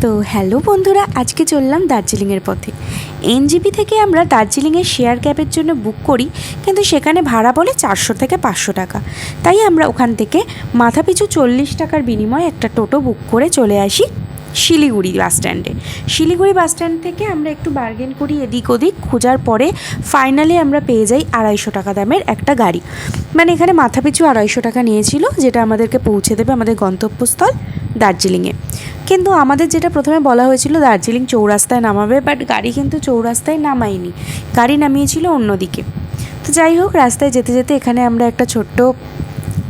তো হ্যালো বন্ধুরা, আজকে চললাম দার্জিলিংয়ের পথে। এনজিপি থেকে আমরা দার্জিলিংয়ের শেয়ার ক্যাবের জন্য বুক করি, কিন্তু সেখানে ভাড়া বলে 400 থেকে 500 টাকা। তাই আমরা ওখান থেকে মাথাপিছু 40 টাকার বিনিময়ে একটা টোটো বুক করে চলে আসি শিলিগুড়ি বাস স্ট্যান্ডে। শিলিগুড়ি বাস স্ট্যান্ড থেকে আমরা একটু বার্গেন করি এদিক ওদিক, খোঁজার পরে ফাইনালি আমরা পেয়ে যাই 250 টাকা দামের একটা গাড়ি। মানে এখানে মাথাপিছু 250 টাকা নিয়েছিল, যেটা আমাদেরকে পৌঁছে দেবে আমাদের গন্তব্যস্থল দার্জিলিংয়ে। কিন্তু আমাদের যেটা প্রথমে বলা হয়েছিল দার্জিলিং চৌরাস্তায় নামাবে, বাট গাড়ি কিন্তু চৌরাস্তায় নামায়নি, গাড়ি নামিয়েছিল অন্যদিকে। তো যাই হোক, রাস্তায় যেতে যেতে এখানে আমরা একটা ছোট্ট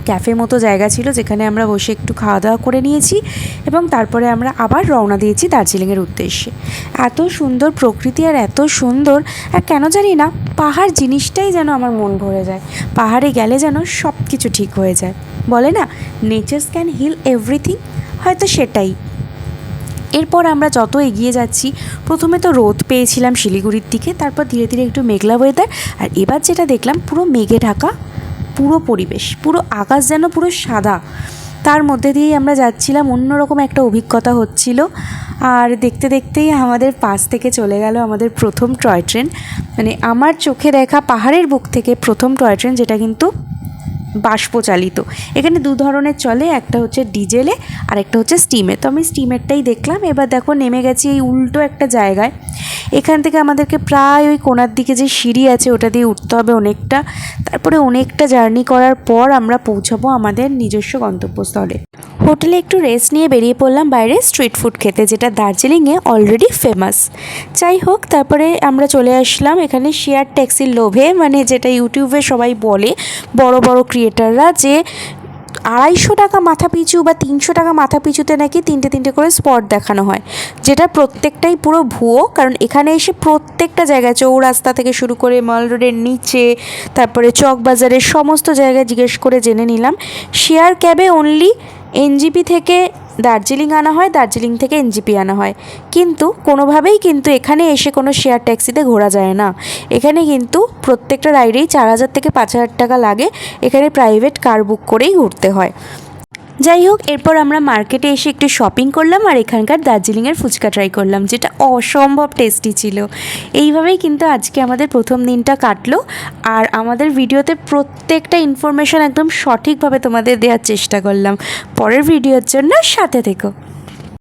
ক্যাফে মতো জায়গা ছিল, যেখানে আমরা বসে একটু খাওয়া দাওয়া করে নিয়েছি এবং তারপরে আমরা আবার রওনা দিয়েছি দার্জিলিংয়ের উদ্দেশ্যে। এত সুন্দর প্রকৃতি আর এত সুন্দর, আর কেন জানি না পাহাড় জিনিসটাই যেন আমার মন ভরে যায়। পাহাড়ে গেলে যেন সব কিছু ঠিক হয়ে যায়। বলে না, নেচার ক্যান হিল এভরিথিং, হয়তো সেটাই। এরপর আমরা যত এগিয়ে যাচ্ছি, প্রথমে তো রোদ পেয়েছিলাম শিলিগুড়ির দিকে, তারপর ধীরে ধীরে একটু মেঘলা ওয়েদার, আর এবার যেটা দেখলাম পুরো মেঘে ঢাকা পুরো পরিবেশ, পুরো আকাশ যেন পুরো সাদা। তার মধ্যে দিয়েই আমরা যাচ্ছিলাম, অন্যরকম একটা অভিজ্ঞতা হচ্ছিল। আর দেখতে দেখতেই আমাদের পাশ থেকে চলে গেল আমাদের প্রথম টয় ট্রেন, মানে আমার চোখে দেখা পাহাড়ের বুক থেকে প্রথম টয় ট্রেন, যেটা কিন্তু বাষ্পচালিত। এখানে দু ধরনের চলে, একটা হচ্ছে ডিজেলে আর একটা হচ্ছে স্টিমে। তো আমি স্টিমেরটাই দেখলাম। এবার দেখো নেমে গেছি এই উল্টো একটা জায়গায়। এখান থেকে আমাদেরকে প্রায় ওই কোণার দিকে যে সিঁড়ি আছে ওটা দিয়ে উঠতে হবে অনেকটা, তারপরে অনেকটা জার্নি করার পর আমরা পৌঁছাবো আমাদের নিজস্ব গন্তব্যস্থলে। হোটেলে একটু রেস্ট নিয়ে বেরিয়ে পড়লাম বাইরে স্ট্রিট ফুড খেতে, যেটা দার্জিলিংয়ে অলরেডি ফেমাস। যাই হোক, তারপরে আমরা চলে আসলাম এখানে শেয়ার ট্যাক্সির লোভে, মানে যেটা ইউটিউবে সবাই বলে বড় বড় ক্রিয়েটাররা, যে 250 টাকা মাথা পিছু বা 300 টাকা মাথা পিছুতে নাকি তিনটে করে স্পট দেখানো হয়, যেটা প্রত্যেকটাই পুরো ভুয়ো। কারণ এখানে এসে প্রত্যেকটা জায়গায়, চৌরাস্তা থেকে শুরু করে মল রোডের নিচে, তারপরে চক বাজারের সমস্ত জায়গায় জিজ্ঞেস করে জেনে নিলাম, শেয়ার ক্যাবে অনলি এনজিপি থেকে দার্জিলিং আনা হয়, দার্জিলিং থেকে এনজিপি আনা হয়, কিন্তু কোনোভাবেই কিন্তু এখানে এসে কোনো শেয়ার ট্যাক্সিতে ঘোরা যায় না। এখানে কিন্তু প্রত্যেকটা রাইডেই 4000 থেকে 5000 টাকা লাগে, এখানে প্রাইভেট কার বুক করেই ঘুরতে হয়। যাই হোক, এরপর আমরা মার্কেটে এসে একটু শপিং করলাম আর এখানকার দার্জিলিংয়ের ফুচকা ট্রাই করলাম, যেটা অসম্ভব টেস্টি ছিল। এইভাবেই কিন্তু আজকে আমাদের প্রথম দিনটা কাটলো। আর আমাদের ভিডিওতে প্রত্যেকটা ইনফরমেশান একদম সঠিকভাবে তোমাদের দেওয়ার চেষ্টা করলাম। পরের ভিডিওর জন্য সাথে থেকো।